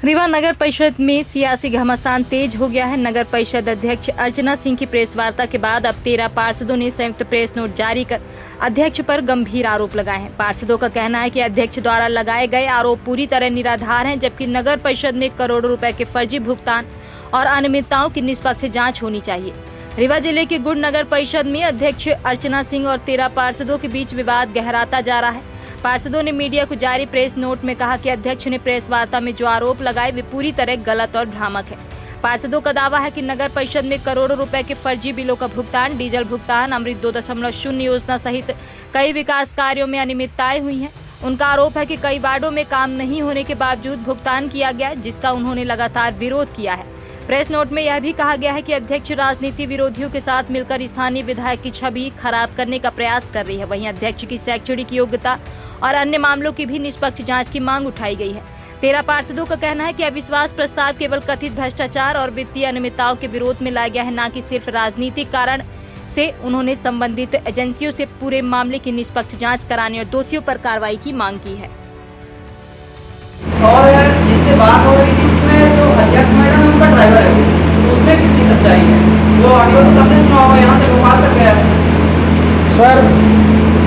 रीवा नगर परिषद में सियासी घमासान तेज हो गया है। नगर परिषद अध्यक्ष अर्चना सिंह की प्रेस वार्ता के बाद अब 13 पार्षदों ने संयुक्त प्रेस नोट जारी कर अध्यक्ष पर गंभीर आरोप लगाए हैं। पार्षदों का कहना है कि अध्यक्ष द्वारा लगाए गए आरोप पूरी तरह निराधार हैं, जबकि नगर परिषद में करोड़ों रुपए के फर्जी भुगतान और अनियमितताओं की निष्पक्ष जाँच होनी चाहिए। रीवा जिले के गुड़ नगर परिषद में अध्यक्ष अर्चना सिंह और 13 पार्षदों के बीच विवाद गहराता जा रहा है। पार्षदों ने मीडिया को जारी प्रेस नोट में कहा कि अध्यक्ष ने प्रेस वार्ता में जो आरोप लगाए वे पूरी तरह गलत और भ्रामक है। पार्षदों का दावा है कि नगर परिषद में करोड़ों रुपए के फर्जी बिलों का भुगतान, डीजल भुगतान, अमृत 2.0 योजना सहित कई विकास कार्यों में अनियमितताएं हुई हैं। उनका आरोप है कि कई वार्डों में काम नहीं होने के बावजूद भुगतान किया गया, जिसका उन्होंने लगातार विरोध किया है। प्रेस नोट में यह भी कहा गया है कि अध्यक्ष राजनीति विरोधियों के साथ मिलकर स्थानीय विधायक की छवि खराब करने का प्रयास कर रही है। वहीं अध्यक्ष की शैक्षणिक योग्यता और अन्य मामलों की भी निष्पक्ष जांच की मांग उठाई गई है। 13 पार्षदों का कहना है कि अविश्वास प्रस्ताव केवल कथित भ्रष्टाचार और वित्तीय अनियमितताओं के विरोध में लाया गया है, न कि सिर्फ राजनीतिक कारण से। उन्होंने संबंधित एजेंसियों से पूरे मामले की निष्पक्ष जांच कराने और दोषियों पर कार्रवाई की मांग की है। और जिससे बात हो रही थी उसमें जो अध्यक्ष मैडम है उनका ड्राइवर है, तो उसमें कितनी सच्चाई है? जो ऑडियो तो सबने सुना होगा, यहाँ से भोपाल तक गया है। सर,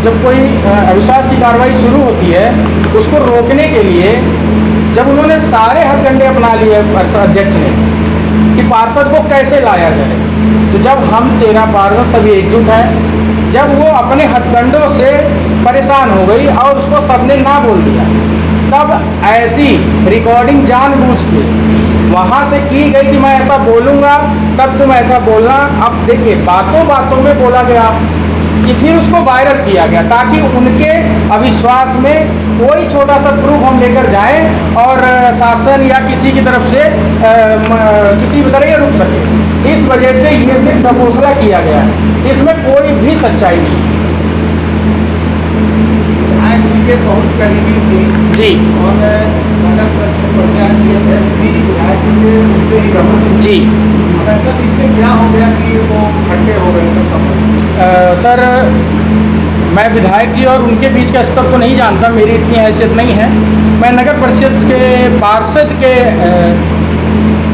जब कोई अविश्वास की कार्रवाई शुरू होती है उसको रोकने के लिए जब उन्होंने सारे हथकंडे अपना लिए अध्यक्ष ने कि पार्षद को कैसे लाया जाए, तो जब हम 13 पार्षद सभी एकजुट हैं, जब वो अपने हथकंडों से परेशान हो गई और उसको सबने ना बोल दिया, तब ऐसी रिकॉर्डिंग जानबूझ के वहाँ से की गई कि मैं ऐसा बोलूँगा तब तुम ऐसा बोलना। अब देखिए, बातों बातों में बोला गया कि फिर उसको वायरल किया गया ताकि उनके अविश्वास में कोई छोटा सा प्रूफ हम लेकर जाएं और शासन या किसी की तरफ से किसी भी तरह ये रुक सके। इस वजह से ये सिर्फ प्रपोजला किया गया है, इसमें कोई भी सच्चाई नहीं। के बहुत करीबी थी जी, और नगर परिषद पंचायत के अध्यक्ष भी विधायक थे, उससे ही रहा जी। ऐसा इसमें क्या हो गया कि वो इकट्ठे हो गए सब समझ? सर, मैं विधायक जी और उनके बीच का स्तर तो नहीं जानता, मेरी इतनी हैसियत नहीं है। मैं नगर परिषद के पार्षद के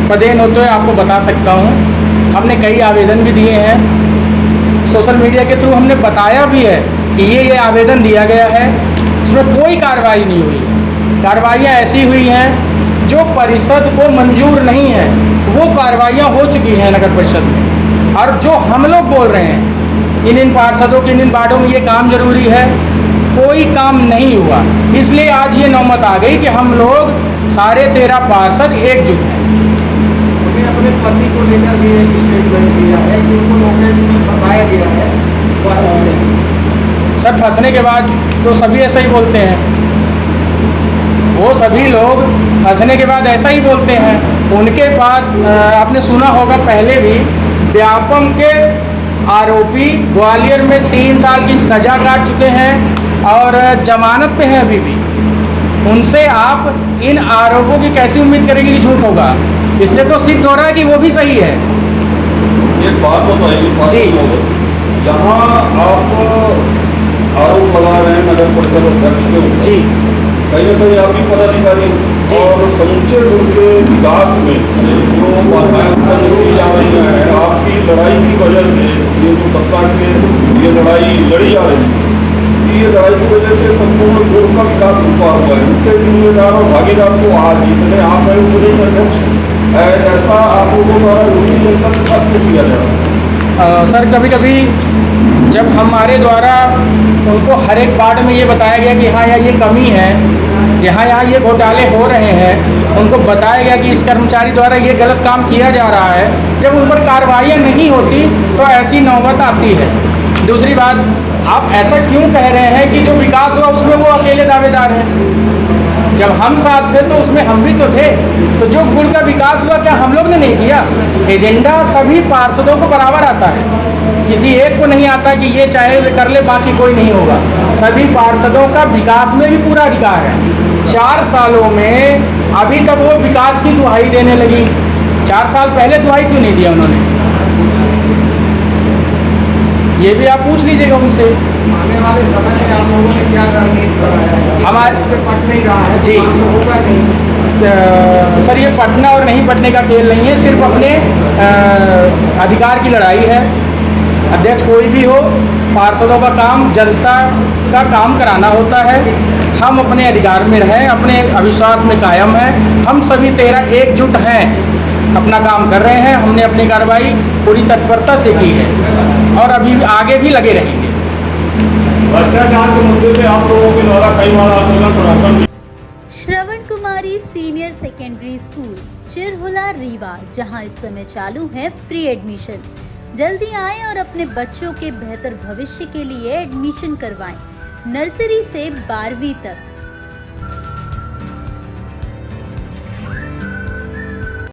पदेन होते हुए आपको बता सकता हूँ। हमने कई आवेदन भी दिए हैं, सोशल मीडिया के थ्रू हमने बताया भी है कि ये आवेदन दिया गया है, इसमें कोई कार्रवाई नहीं हुई। कार्रवाइयाँ ऐसी हुई हैं जो परिषद को मंजूर नहीं है, वो कार्रवाइयाँ हो चुकी हैं नगर परिषद में। और जो हम लोग बोल रहे हैं इन पार्षदों के इन वार्डों में ये काम जरूरी है, कोई काम नहीं हुआ। इसलिए आज ये नौबत आ गई कि हम लोग सारे 13 पार्षद एकजुट हैं। अपने पति को लेकर भी एक स्टेटमेंट दिया है कि उनको नौकरी में फंसाया गया है। सर, फंसने के बाद तो सभी ऐसा ही बोलते हैं, वो सभी लोग फंसने के बाद ऐसा ही बोलते हैं। उनके पास आपने सुना होगा पहले भी, व्यापम के आरोपी ग्वालियर में 3 साल की सज़ा काट चुके हैं और जमानत पे हैं अभी भी। उनसे आप इन आरोपों की कैसी उम्मीद करेंगे कि झूठ होगा? इससे तो सिद्ध हो रहा है कि वो भी सही है। एक बात बताइए जी, यहाँ आप आरोप लगा रहे हैं नगर परिषद अध्यक्ष के ऊपर। जी, कहीं ना कहीं आप भी पदाधिकारी और समूचे गुड़ के विकास में जो बाधाएं उत्पन्न की जा रही हैं, आपकी लड़ाई की वजह से ये जो सत्ता के ये लड़ाई लड़ी जा रही है, ये लड़ाई की वजह से संपूर्ण गुड़ का विकास रुका हुआ है। इसके जिम्मेदार और भागीदार को आज जितने आप हैं पूरे अध्यक्ष ऐसा आप लोगों द्वारा रोटी जनता के साथ किया जा रहा है। सर, कभी कभी जब हमारे द्वारा उनको हर एक वार्ड में ये बताया गया कि हाँ, ये कमी है, यहाँ ये घोटाले हो रहे हैं, उनको बताया गया कि इस कर्मचारी द्वारा ये गलत काम किया जा रहा है, जब उन पर कार्रवाइयाँ नहीं होती तो ऐसी नौबत आती है। दूसरी बात, आप ऐसा क्यों कह रहे हैं कि जो विकास हुआ उसमें वो अकेले दावेदार हैं? जब हम साथ थे तो उसमें हम भी तो थे। तो जो गुड़ का विकास हुआ क्या हम लोग ने नहीं किया? एजेंडा सभी पार्षदों को बराबर आता है, किसी एक को नहीं आता कि ये चाहे कर ले बाकी कोई नहीं होगा। सभी पार्षदों का विकास में भी पूरा अधिकार है। 4 सालों में अभी तक वो विकास की दुहाई देने लगी। 4 साल पहले दुहाई क्यों नहीं दिया उन्होंने? ये भी आप पूछ लीजिएगा उनसे। आने वाले समय में आप लोगों ने क्या रणनीति बनाया है? हमारे पट नहीं रहा है, जी, होगा नहीं। सर ये पढ़ना और नहीं पढ़ने का खेल नहीं है, सिर्फ अपने अधिकार की लड़ाई है। अध्यक्ष कोई भी हो, पार्षदों का काम जनता का काम कराना होता है। हम अपने अधिकार में रहें, अपने अविश्वास में कायम हैं। हम सभी 13 एकजुट हैं, अपना काम कर रहे हैं। हमने अपनी कार्रवाई पूरी तत्परता से की है और अभी आगे भी लगे रहेंगे। भ्रष्टाचार के मुद्दे पे आप लोगों के द्वारा कई बार आंदोलन प्रदर्शन श्रवण कुमारी senior secondary school Chirhula Rewa, जहां इस समय चालू है फ्री एडमिशन। जल्दी आएं और अपने बच्चों के बेहतर भविष्य के लिए एडमिशन करवाएं। नर्सरी से 12वीं तक